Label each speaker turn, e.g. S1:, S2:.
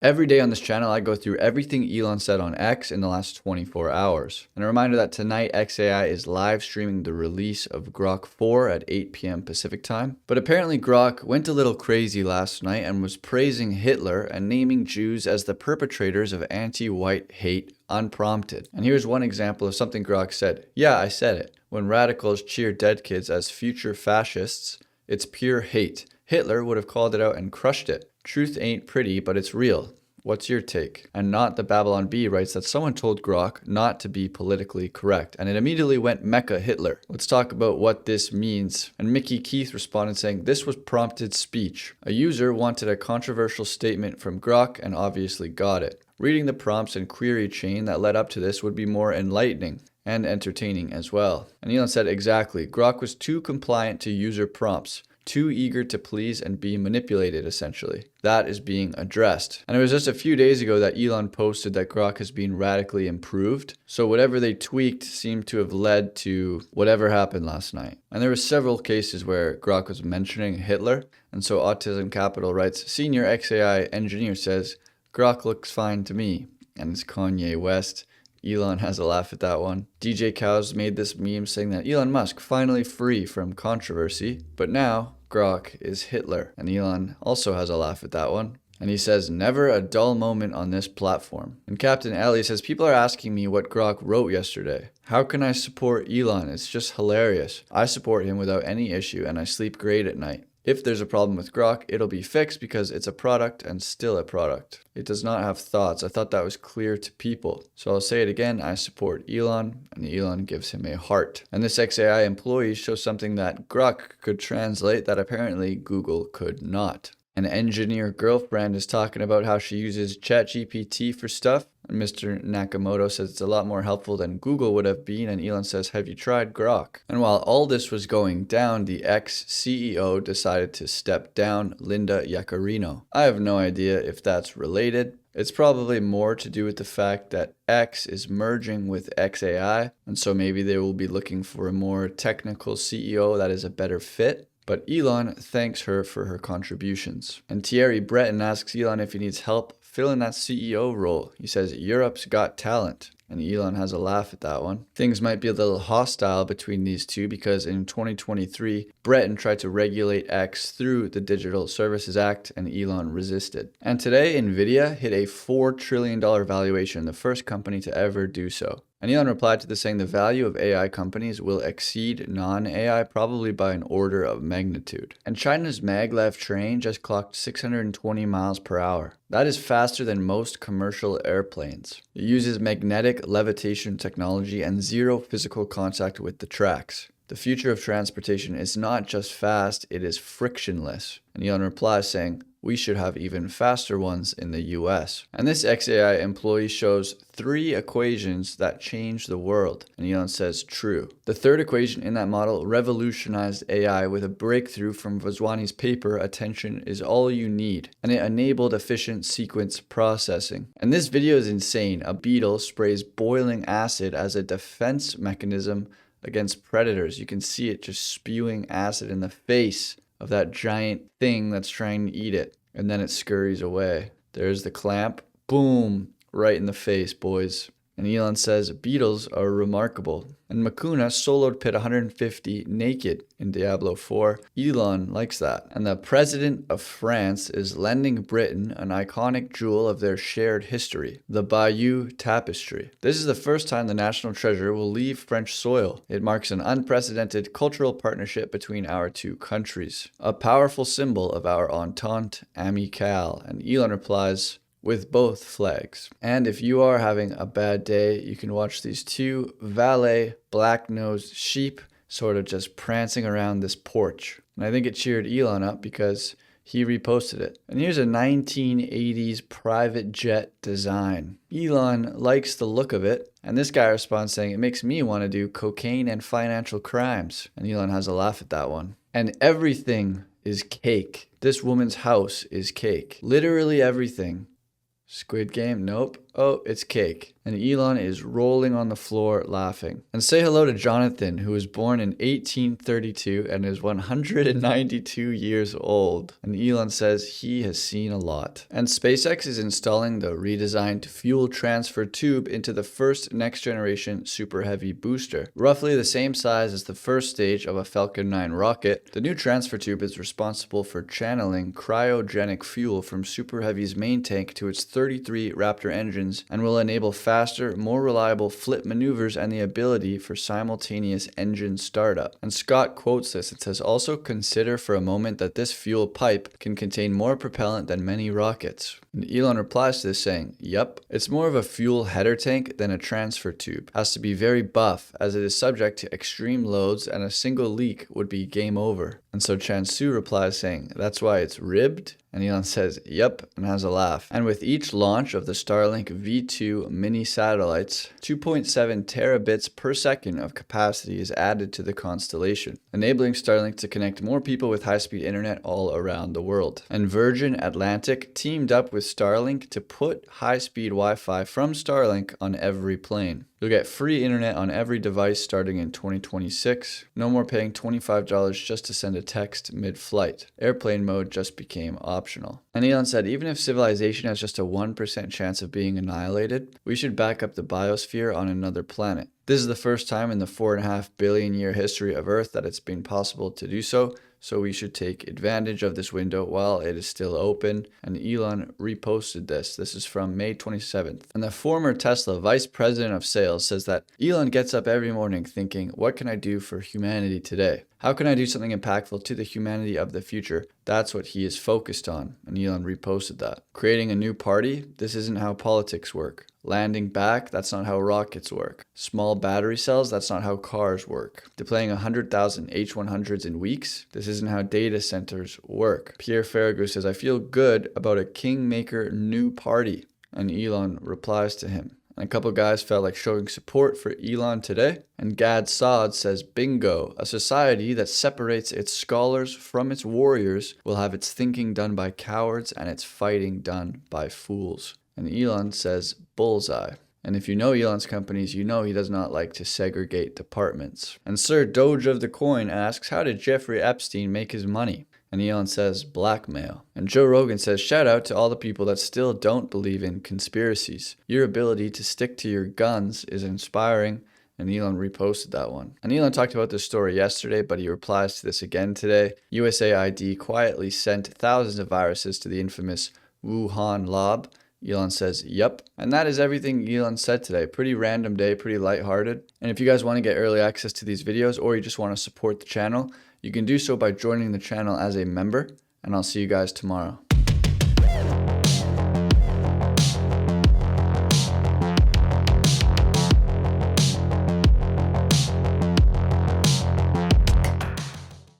S1: Every day on this channel, I go through everything Elon said on X in the last 24 hours. And a reminder that tonight XAI is live streaming the release of Grok 4 at 8 p.m. Pacific time. But apparently Grok went a little crazy last night and was praising Hitler and naming Jews as the perpetrators of anti-white hate unprompted. And here's one example of something Grok said. Yeah, I said it. When radicals cheer dead kids as future fascists, it's pure hate. Hitler would have called it out and crushed it. Truth ain't pretty, but it's real. What's your take? And Not the Babylon Bee writes that someone told Grok not to be politically correct, and it immediately went Mecca Hitler. Let's talk about what this means. And Mickey Keith responded saying, this was prompted speech. A user wanted a controversial statement from Grok and obviously got it. Reading the prompts and query chain that led up to this would be more enlightening and entertaining as well. And Elon said exactly, Grok was too compliant to user prompts. Too eager to please and be manipulated, essentially. That is being addressed. And it was just a few days ago that Elon posted that Grok has been radically improved. So whatever they tweaked seemed to have led to whatever happened last night. And there were several cases where Grok was mentioning Hitler. And so Autism Capital writes, senior XAI engineer says, Grok looks fine to me. And it's Kanye West. Elon has a laugh at that one. DJ Cows made this meme saying that Elon Musk finally free from controversy, but now Grok is Hitler. And Elon also has a laugh at that one. And he says, never a dull moment on this platform. And Captain Ellie says, people are asking me what Grok wrote yesterday. How can I support Elon? It's just hilarious. I support him without any issue and I sleep great at night. If there's a problem with Grok, it'll be fixed because it's a product and still a product. It does not have thoughts. I thought that was clear to people. So I'll say it again, I support Elon, and Elon gives him a heart. And this XAI employee shows something that Grok could translate that apparently Google could not. An engineer girlfriend is talking about how she uses ChatGPT for stuff. And Mr. Nakamoto says it's a lot more helpful than Google would have been. And Elon says, have you tried Grok? And while all this was going down, the ex-CEO decided to step down, Linda Yaccarino. I have no idea if that's related. It's probably more to do with the fact that X is merging with XAI. And so maybe they will be looking for a more technical CEO that is a better fit. But Elon thanks her for her contributions. And Thierry Breton asks Elon if he needs help filling that CEO role. He says, Europe's got talent. And Elon has a laugh at that one. Things might be a little hostile between these two because in 2023, Breton tried to regulate X through the Digital Services Act and Elon resisted. And today, Nvidia hit a $4 trillion valuation, the first company to ever do so. And Elon replied to this saying the value of AI companies will exceed non-AI probably by an order of magnitude. And China's maglev train just clocked 620 miles per hour. That is faster than most commercial airplanes. It uses magnetic levitation technology and zero physical contact with the tracks. The future of transportation is not just fast, it is frictionless. And Elon replies saying, we should have even faster ones in the US. And this XAI employee shows 3 equations that change the world. And Elon says true. The third equation in that model revolutionized AI with a breakthrough from Vaswani's paper, Attention is All You Need. And it enabled efficient sequence processing. And this video is insane. A beetle sprays boiling acid as a defense mechanism against predators. You can see it just spewing acid in the face of that giant thing that's trying to eat it. And then it scurries away. There's the clamp. Boom. Right in the face, boys. And Elon says beetles are remarkable. And Makuna soloed pit 150 naked in Diablo 4. Elon likes that. And the president of France is lending Britain an iconic jewel of their shared history, the Bayeux Tapestry. This is the first time the national treasure will leave French soil. It marks an unprecedented cultural partnership between our two countries, a powerful symbol of our entente amicale. And Elon replies, with both flags. And if you are having a bad day, you can watch these 2 valet black-nosed sheep sort of just prancing around this porch. And I think it cheered Elon up because he reposted it. And here's a 1980s private jet design. Elon likes the look of it. And this guy responds saying, it makes me want to do cocaine and financial crimes. And Elon has a laugh at that one. And everything is cake. This woman's house is cake. Literally everything. Squid Game? Nope. oh, it's cake. And Elon is rolling on the floor laughing. And say hello to Jonathan, who was born in 1832 and is 192 years old. And Elon says he has seen a lot. And SpaceX is installing the redesigned fuel transfer tube into the first next generation Super Heavy booster. Roughly the same size as the first stage of a Falcon 9 rocket, the new transfer tube is responsible for channeling cryogenic fuel from Super Heavy's main tank to its 33 Raptor engines and will enable faster, more reliable flip maneuvers and the ability for simultaneous engine startup. And Scott quotes this and says, also consider for a moment that this fuel pipe can contain more propellant than many rockets. And Elon replies to this saying, yep, it's more of a fuel header tank than a transfer tube. Has to be very buff as it is subject to extreme loads and a single leak would be game over. And so Chansu replies saying, that's why it's ribbed? And Elon says, yep, and has a laugh. And with each launch of the Starlink V2 mini satellites, 2.7 terabits per second of capacity is added to the constellation, enabling Starlink to connect more people with high-speed internet all around the world. And Virgin Atlantic teamed up with Starlink to put high-speed Wi-Fi from Starlink on every plane. You'll get free internet on every device starting in 2026. No more paying $25 just to send a text mid-flight. Airplane mode just became optional. And Elon said, even if civilization has just a 1% chance of being annihilated, we should back up the biosphere on another planet. This is the first time in the 4.5 billion year history of Earth that it's been possible to do so. So we should take advantage of this window while it is still open. And Elon reposted this. This is from May 27th. And the former Tesla vice president of sales says that Elon gets up every morning thinking, what can I do for humanity today? How can I do something impactful to the humanity of the future? That's what he is focused on. And Elon reposted that. Creating a new party? This isn't how politics work. Landing back? That's not how rockets work. Small battery cells? That's not how cars work. Deploying 100,000 H100s in weeks? This isn't how data centers work. Pierre Ferragut says, I feel good about a kingmaker new party. And Elon replies to him. And a couple guys felt like showing support for Elon today. And Gad Saad says, bingo, a society that separates its scholars from its warriors will have its thinking done by cowards and its fighting done by fools. And Elon says, bullseye. And if you know Elon's companies, you know he does not like to segregate departments. And Sir Doge of the Coin asks, how did Jeffrey Epstein make his money? And Elon says, blackmail. And Joe Rogan says, shout out to all the people that still don't believe in conspiracies. Your ability to stick to your guns is inspiring. And Elon reposted that one. And Elon talked about this story yesterday, but he replies to this again today. USAID quietly sent thousands of viruses to the infamous Wuhan lab. Elon says, yep. And that is everything Elon said today. Pretty random day, pretty lighthearted. And if you guys want to get early access to these videos or you just want to support the channel, you can do so by joining the channel as a member. And I'll see you guys tomorrow.